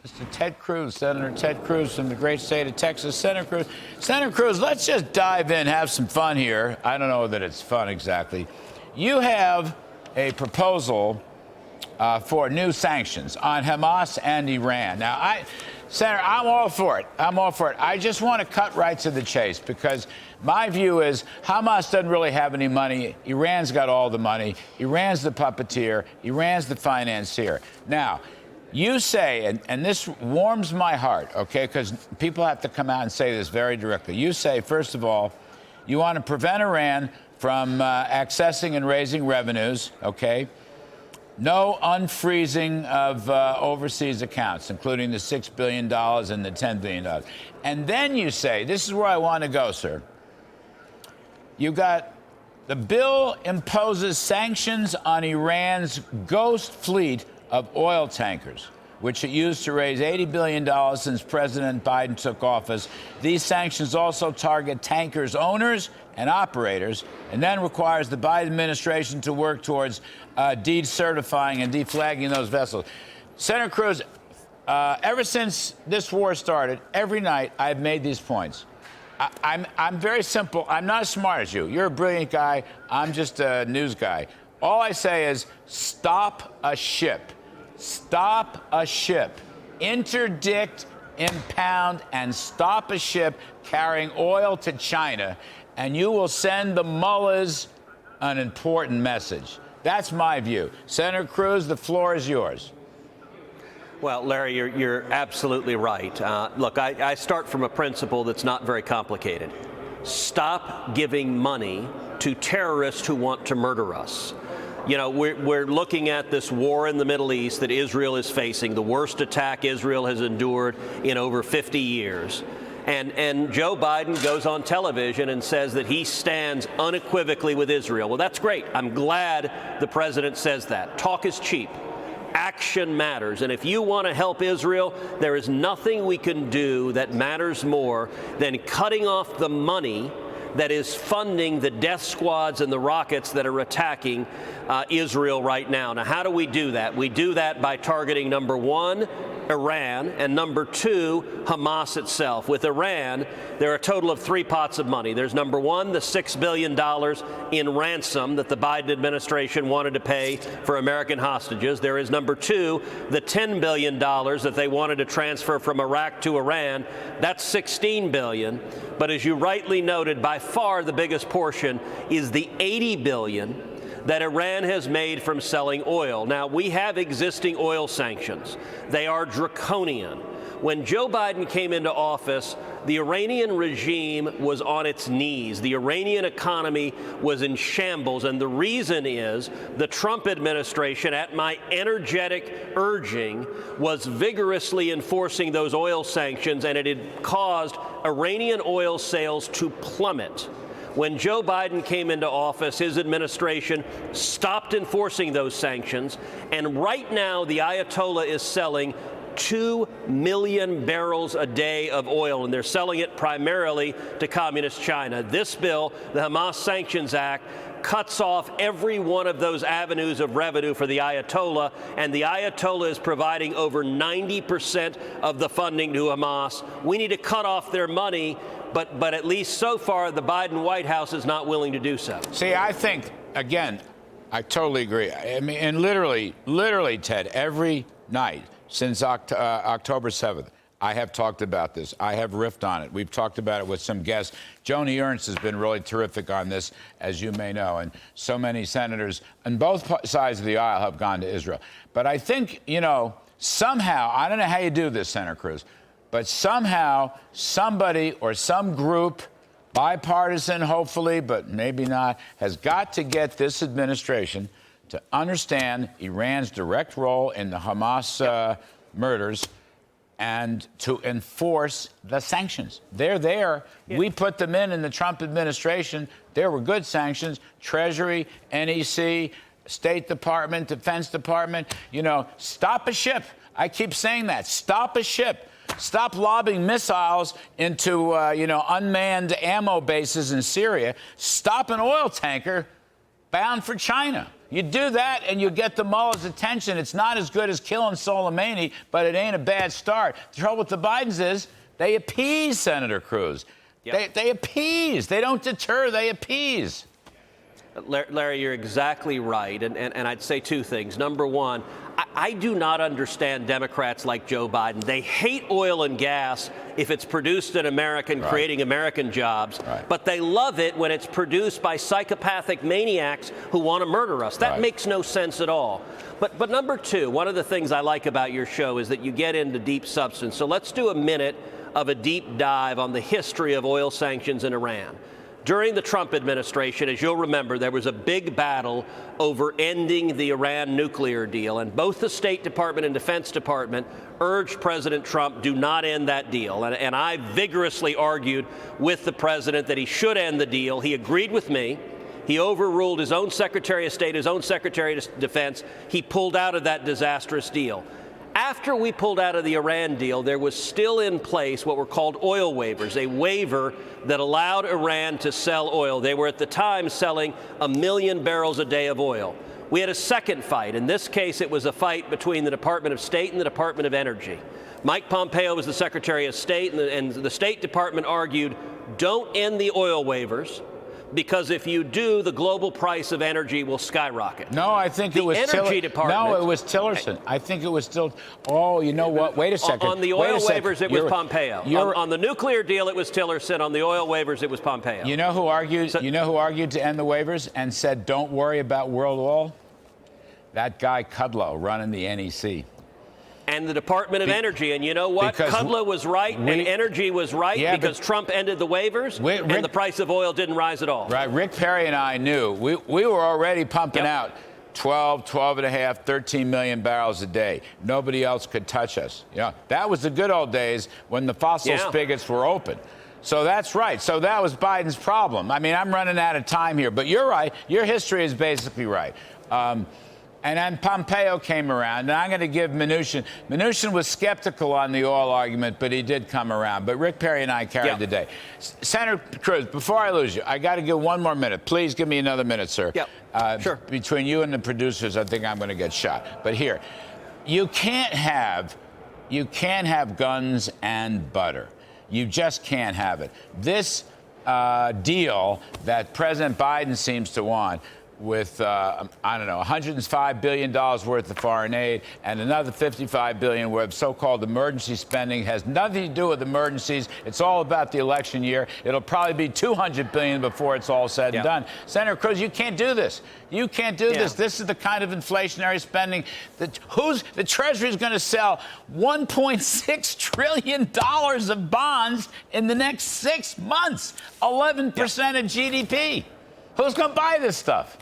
Mr. Ted Cruz, Senator Ted Cruz from the great state of Texas. Senator Cruz, let's just dive in, have some fun here. I don't know that it's fun exactly. You have a proposal for new sanctions on Hamas and Iran. Now, Senator, I'm all for it. I'm all for it. I just want to cut right to the chase because my view is Hamas doesn't really have any money. Iran's got all the money. Iran's the puppeteer. Iran's the financier. Now, you say, and this warms my heart, okay, because people have to come out and say this very directly. You say, first of all, you want to prevent Iran from accessing and raising revenues, okay? No unfreezing of overseas accounts, including the $6 billion and the $10 billion. And then you say, this is where I want to go, sir. You got the bill imposes sanctions on Iran's ghost fleet of oil tankers, which it used to raise $80 billion since President Biden took office. These sanctions also target tankers' owners and operators, and then requires the Biden administration to work towards decertifying and deflagging those vessels. Senator Cruz, ever since this war started, every night I've made these points. I'm very simple. I'm not as smart as you. You're a brilliant guy. I'm just a news guy. All I say is stop a ship. Stop a ship. Interdict, impound, and stop a ship carrying oil to China, and you will send the mullahs an important message. That's my view. Senator Cruz, the floor is yours. Well, Larry, you're absolutely right. Look, I start from a principle that's not very complicated. Stop giving money to terrorists who want to murder us. You know, we're looking at this war in the Middle East that Israel is facing, the worst attack Israel has endured in over 50 years. And Joe Biden goes on television and says that he stands unequivocally with Israel. Well, that's great. I'm glad the president says that. Talk is cheap. Action matters. And if you want to help Israel, there is nothing we can do that matters more than cutting off the money that is funding the death squads and the rockets that are attacking Israel right now. Now, how do we do that? We do that by targeting, number one, Iran, and number two, Hamas itself. With Iran, there are a total of three pots of money. There's number one, the $6 billion in ransom that the Biden administration wanted to pay for American hostages. There is number two, the $10 billion that they wanted to transfer from Iraq to Iran. That's $16 billion. But as you rightly noted, by far the biggest portion is the $80 billion that Iran has made from selling oil. Now, we have existing oil sanctions. They are draconian. When Joe Biden came into office, the Iranian regime was on its knees. The Iranian economy was in shambles, and the reason is the Trump administration, at my energetic urging, was vigorously enforcing those oil sanctions, and it had caused Iranian oil sales to plummet. When Joe Biden came into office, his administration stopped enforcing those sanctions, and right now the Ayatollah is selling 2 million barrels a day of oil, and they're selling it primarily to communist China. This bill, the Hamas Sanctions Act, cuts off every one of those avenues of revenue for the Ayatollah, and the Ayatollah is providing over 90% of the funding to Hamas. We need to cut off their money, but at least so far, the Biden White House is not willing to do so. See, I think, again, I totally agree. I mean, and literally, Ted, every night since October 7th, I have talked about this. I have riffed on it. We've talked about it with some guests. Joni Ernst has been really terrific on this, as you may know, and so many senators on both sides of the aisle have gone to Israel. But I think, you know, somehow, I don't know how you do this, Senator Cruz, but somehow somebody or some group, bipartisan hopefully, but maybe not, has got to get this administration to understand Iran's direct role in the Hamas murders and to enforce the sanctions. They're there. Yeah. We put them in the Trump administration. There were good sanctions. Treasury, NEC, State Department, Defense Department. You know, stop a ship. I keep saying that. Stop a ship. Stop lobbing missiles into, unmanned ammo bases in Syria. Stop an oil tanker bound for China. You do that and you get the mullah's attention. It's not as good as killing Soleimani, but it ain't a bad start. The trouble with the Bidens is they appease Senator Cruz. Yep. They appease. They don't deter, they appease. Larry, you're exactly right. And I'd say two things. Number one, I do not understand Democrats like Joe Biden. They hate oil and gas if it's produced in America and creating American jobs, but they love it when it's produced by psychopathic maniacs who want to murder us. That makes no sense at all. But number two, one of the things I like about your show is that you get into deep substance. So let's do a minute of a deep dive on the history of oil sanctions in Iran. During the Trump administration, as you'll remember, there was a big battle over ending the Iran nuclear deal, and both the State Department and Defense Department urged President Trump do not end that deal. And I vigorously argued with the president that he should end the deal. He agreed with me. He overruled his own Secretary of State, his own Secretary of Defense. He pulled out of that disastrous deal. After we pulled out of the Iran deal, there was still in place what were called oil waivers, a waiver that allowed Iran to sell oil. They were at the time selling 1 million barrels a day of oil. We had a second fight. In this case, it was a fight between the Department of State and the Department of Energy. Mike Pompeo was the Secretary of State, and the State Department argued, don't end the oil waivers, because if you do, the global price of energy will skyrocket. No, I think it was Energy Department. No, it was Tillerson. I think it was still. Oh, you know what? Wait a second. On the oil waivers, it was Pompeo. On the nuclear deal, it was Tillerson. On the oil waivers, it was Pompeo. You know who argued? You know who argued to end the waivers and said, "Don't worry about world oil"? That guy Kudlow running the NEC. And the Department of Energy. And you know what? Kudlow was right and Energy was right because Trump ended the waivers and the price of oil didn't rise at all. Right. Rick Perry and I knew. We were already pumping out 12 and a half, 13 million barrels a day. Nobody else could touch us. You know, that was the good old days when the fossil spigots were open. So that's right. So that was Biden's problem. I mean, I'm running out of time here, but you're right. Your history is basically right. And then Pompeo came around, and I'm going to give Mnuchin. Mnuchin was skeptical on the oil argument, but he did come around. But Rick Perry and I carried the day. Senator Cruz, before I lose you, I got to give one more minute. Please give me another minute, sir. Sure. Between you and the producers, I think I'm going to get shot. But here, you can't have guns and butter. You just can't have it. This deal that President Biden seems to want, with, I don't know, $105 billion worth of foreign aid and another $55 billion worth of so-called emergency spending, has nothing to do with emergencies. It's all about the election year. It'll probably be $200 billion before it's all said and done. Senator Cruz, you can't do this. You can't do this. This is the kind of inflationary spending that the Treasury is going to sell $1.6 trillion of bonds in the next 6 months, 11% of GDP. Who's going to buy this stuff?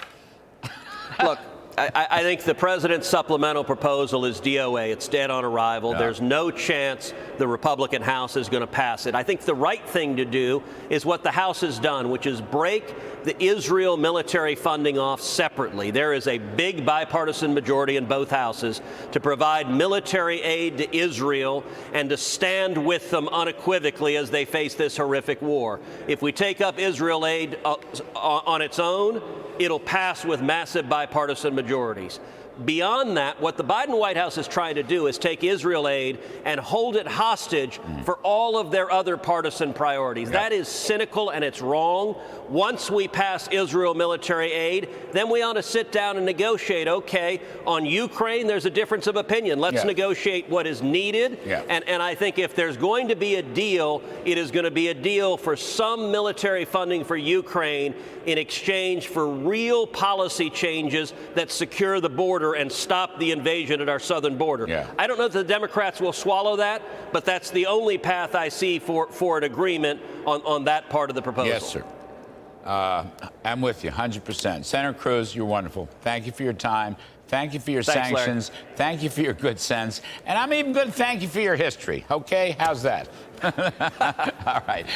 Look, I think the president's supplemental proposal is DOA. It's dead on arrival. There's no chance the Republican House is going to pass it. I think the right thing to do is what the House has done, which is break the Israel military funding off separately. There is a big bipartisan majority in both houses to provide military aid to Israel and to stand with them unequivocally as they face this horrific war. If we take up Israel aid on its own, it'll pass with massive bipartisan majorities. Beyond that, what the Biden White House is trying to do is take Israel aid and hold it hostage for all of their other partisan priorities. That is cynical and it's wrong. Once we pass Israel military aid, then we ought to sit down and negotiate. Okay, on Ukraine, there's a difference of opinion. Let's negotiate what is needed. And I think if there's going to be a deal, it is going to be a deal for some military funding for Ukraine in exchange for real policy changes that secure the border and stop the invasion at our southern border. I don't know if the Democrats will swallow that, but that's the only path I see for an agreement on that part of the proposal. Yes, sir. I'm with you 100%. Senator Cruz, you're wonderful. Thank you for your time. Thank you for your sanctions. Larry. Thank you for your good sense. And I'm even going to thank you for your history. Okay? How's that? All right.